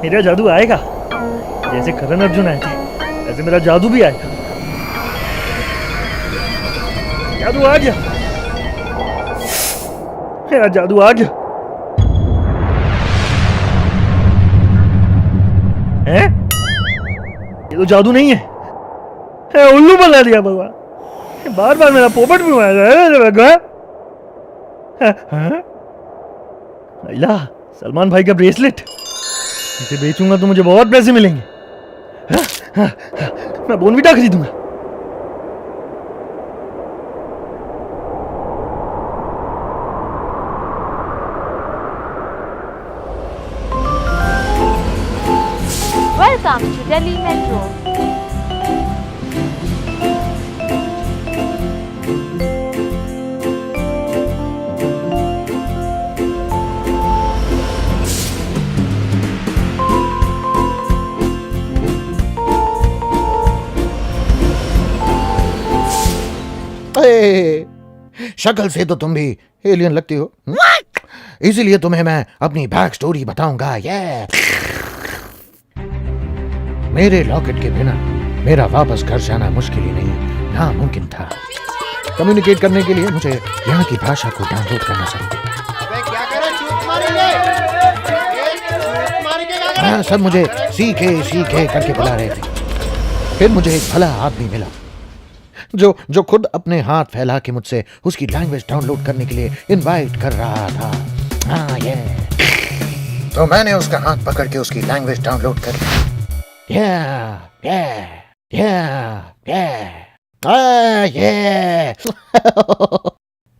मेरा जादू आएगा, जैसे करण अर्जुन आए थे ऐसे मेरा जादू भी आएगा। जादू आ गया, मेरा जादू आ गया। हैं? ये तो जादू नहीं है, उल्लू बना दिया भगवान। बार बार मेरा पोपट भी मारा। अल्लाह, सलमान भाई का ब्रेसलेट, इसे बेचूंगा तो मुझे बहुत पैसे मिलेंगे। मैं Bournvita खरीदूंगा। Welcome to Delhi Metro. शक्ल से तो तुम भी एलियन लगती हो, इसीलिए तुम्हें मैं अपनी बैक स्टोरी बताऊंगा। ये मेरे लॉकेट के बिना मेरा वापस घर जाना मुश्किल ही नहीं, नामुमकिन था। कम्युनिकेट करने के लिए मुझे यहाँ की भाषा को डाउनलोड करना चाहिए। हाँ, सब मुझे सीखे करके बुला रहे थे। फिर मुझे एक भला आदमी मिला जो खुद अपने हाथ फैला के मुझसे उसकी लैंग्वेज डाउनलोड करने के लिए इनवाइट कर रहा था। हाँ, ये तो मैंने उसका हाथ पकड़ के उसकी लैंग्वेज डाउनलोड कर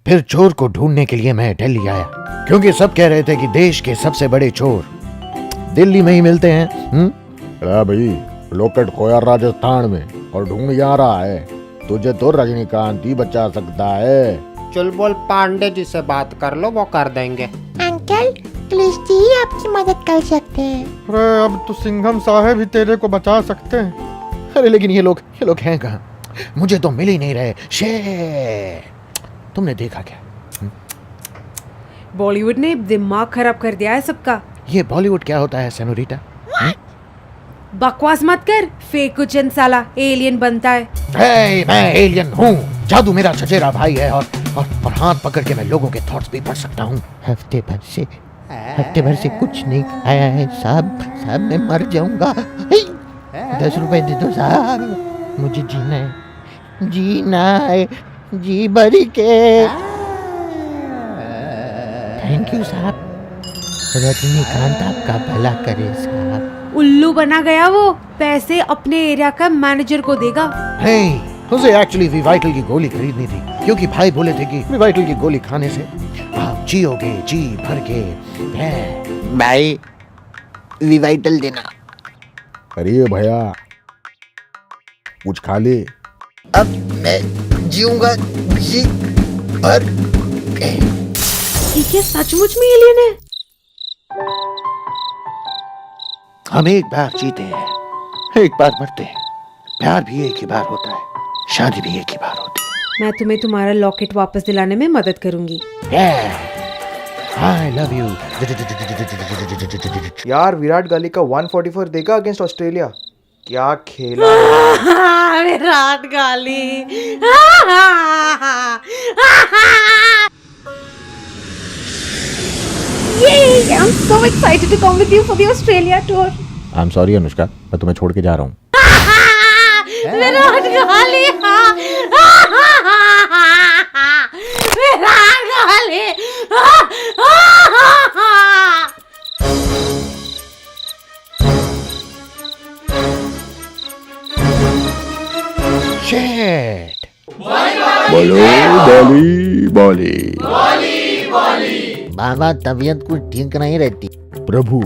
फिर चोर को ढूंढने के लिए मैं दिल्ली आया, क्योंकि सब कह रहे थे कि देश के सबसे बड़े चोर दिल्ली में ही मिलते हैं। भाई, लॉकेट खोया राजस्थान में और ढूंढ यहाँ रहा है। तुझे तो रजनीकांत ही बचा सकता है। चुलबुल पांडे जी से बात कर लो, वो कर देंगे। अंकल, प्लीज जी आपकी मदद कर सकते हैं। अरे अब तो सिंघम साहब ही तेरे को बचा सकते हैं। अरे लेकिन ये लोग हैं कहाँ? मुझे तो मिल ही नहीं रहे। तुमने देखा क्या? बॉलीवुड ने दिमाग खराब कर दिया है सबका। ये बॉलीवुड क्या होता है सेनोरिटा? बकवास मत कर, फेक कुछ साला एलियन बनता है। मैं एलियन हूँ, जादू मेरा चचेरा भाई है, और हाथ पकड़ के मैं लोगों के थॉट्स भी पढ़ सकता हूँ। हफ्ते भर से कुछ नहीं खाया है साहब, मैं मर जाऊंगा। 10 रुपए दे दो साहब, मुझे जीना है जी भरी के। थैंक यू साहब, रजनीकांत आपका भला करे साहब। उल्लू बना गया वो, पैसे अपने एरिया का मैनेजर को देगा। उसे एक्चुअली विवाइटल की गोली खरीदनी थी, क्योंकि भाई बोले थे कि विवाइटल की गोली खाने से आप जियोगे जी भर के। भाई, विवाइटल देना। अरे भैया, कुछ खा ले। अब मैं जीऊंगा जी भर के। ये क्या सचमुच में एलियन है? हम एक बार जीते हैं, एक बार मरते हैं। प्यार भी एक ही बार होता है, शादी भी एक ही बार होती है। मैं तुम्हें तुम्हारा लॉकेट वापस दिलाने में मदद करूंगी। I love you। यार, विराट कोहली का 144 देखा अगेंस्ट ऑस्ट्रेलिया? क्या खेला Virat Kohli. Yay! I'm so excited to come with you for the Australia tour. I'm sorry Anushka, मैं तुम्हें छोड़ के जा रहा हूँ। विराट कोहली, विराट कोहली। Shit! बोली। बाबा, तबीयत कुछ ठीक नहीं रहती। प्रभु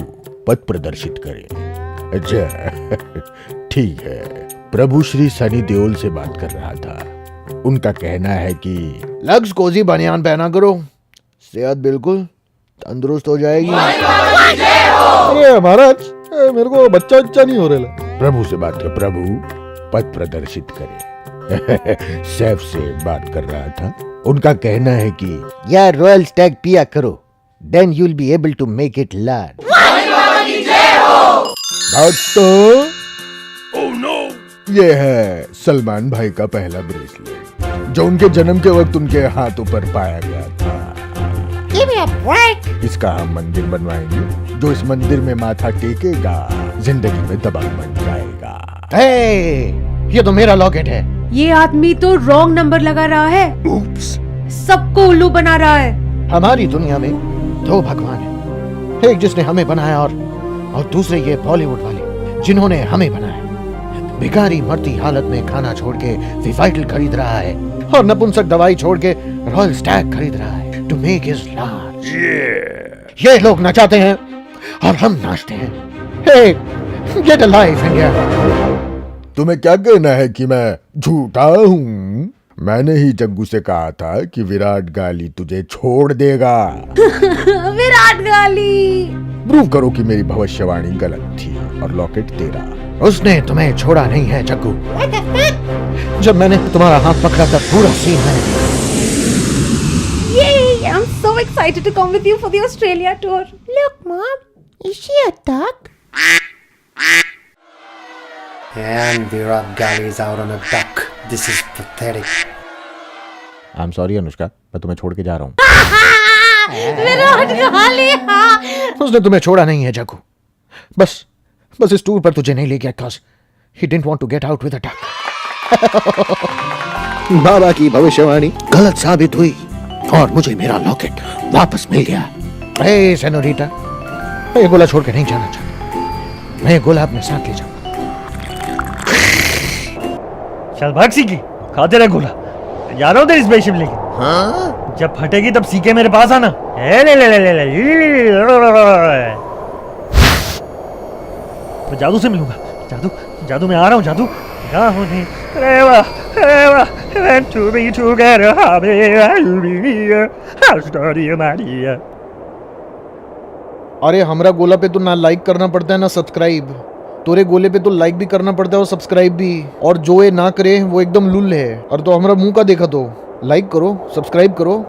पथ प्रदर्शित करे। अच्छा ठीक है। प्रभु श्री सनी देओल से बात कर रहा था। उनका कहना है कि लग्स कोजी बनियान पहना करो, सेहत बिल्कुल तंदुरुस्त हो जाएगी। अरे महाराज, मेरे को बच्चा नहीं हो रहा। प्रभु से बात कर, प्रभु पथ प्रदर्शित करे। सैफ से बात कर रहा था, उनका कहना है कि यार रॉयल स्टैग पिया करो, then you will be able to make it learn. भक्तों, ये है सलमान भाई का पहला ब्रेसलेट, जो उनके जन्म के वक्त उनके हाथों पर पाया गया था। इसका हम मंदिर बनवाएंगे, जो इस मंदिर में माथा टेकेगा जिंदगी में दबंग बन जाएगा। ये तो मेरा लॉकेट है। ये आदमी तो रॉन्ग नंबर लगा रहा है। सबको उल्लू बना रहा है। हमारी दुनिया में दो भगवान हैं, एक जिसने हमें बनाया और दूसरे ये बॉलीवुड वाले जिन्होंने हमें बनाया। भिखारी मरती हालत में खाना छोड़ के विवाइटल खरीद रहा है और नपुंसक दवाई छोड़ के रॉयल स्टैग खरीद रहा है टू मेक हिज लार्ज। ये लोग नचाते हैं और हम नाचते हैं। हे, गेट अ लाइफ इंडिया। तुम्हें क्या कहना है कि मैं झूठा हूँ? मैंने ही जग्गू से कहा था कि विराट गाली तुझे छोड़ देगा। विराट गाली। प्रूव करो कि मेरी भविष्यवाणी गलत थी और लॉकेट तेरा। उसने तुम्हें छोड़ा नहीं है जग्गू। जब मैंने तुम्हारा हाथ पकड़ा था पूरा सीन मैंने देखा। Yay! I'm so excited to come with you for the Australia tour. Look, Mom. Is she a duck? And Virat Gali is out on a duck. This is pathetic. I am sorry Anushka, मैं तुम्हें छोड़ के जा रहा हूँ। विराट गाली। उसने तुम्हें छोड़ा नहीं है जग्गू। बस इस टूर पर तुझे नहीं ले गया cause he didn't want to get out with a duck। बाबा की भविष्यवाणी गलत साबित हुई और मुझे मेरा लॉकेट वापस मिल गया। हे सेनोरिटा, मैं ये गोला छोड़ के नहीं जाना चाहता। मैं ये गोला अपने साथ ले जाऊंगा। चल भाग सीकी, खाते रहे गोला। जा रहा हूँ तेरी स्पेसशिप लेके। जब फटेगी तब सीके मेरे पास आना। मैं जादू से मिलूंगा। जादू मैं आ रहा हूँ। जादू meant to be together, Maria। अरे हमरा गोला पे तो ना लाइक करना पड़ता है ना सब्सक्राइब, तोरे गोले पे तो लाइक भी करना पड़ता है और सब्सक्राइब भी। और जो ये ना करे वो एकदम लुल है। और तो हमरा मुंह का देखा तो लाइक करो, सब्सक्राइब करो।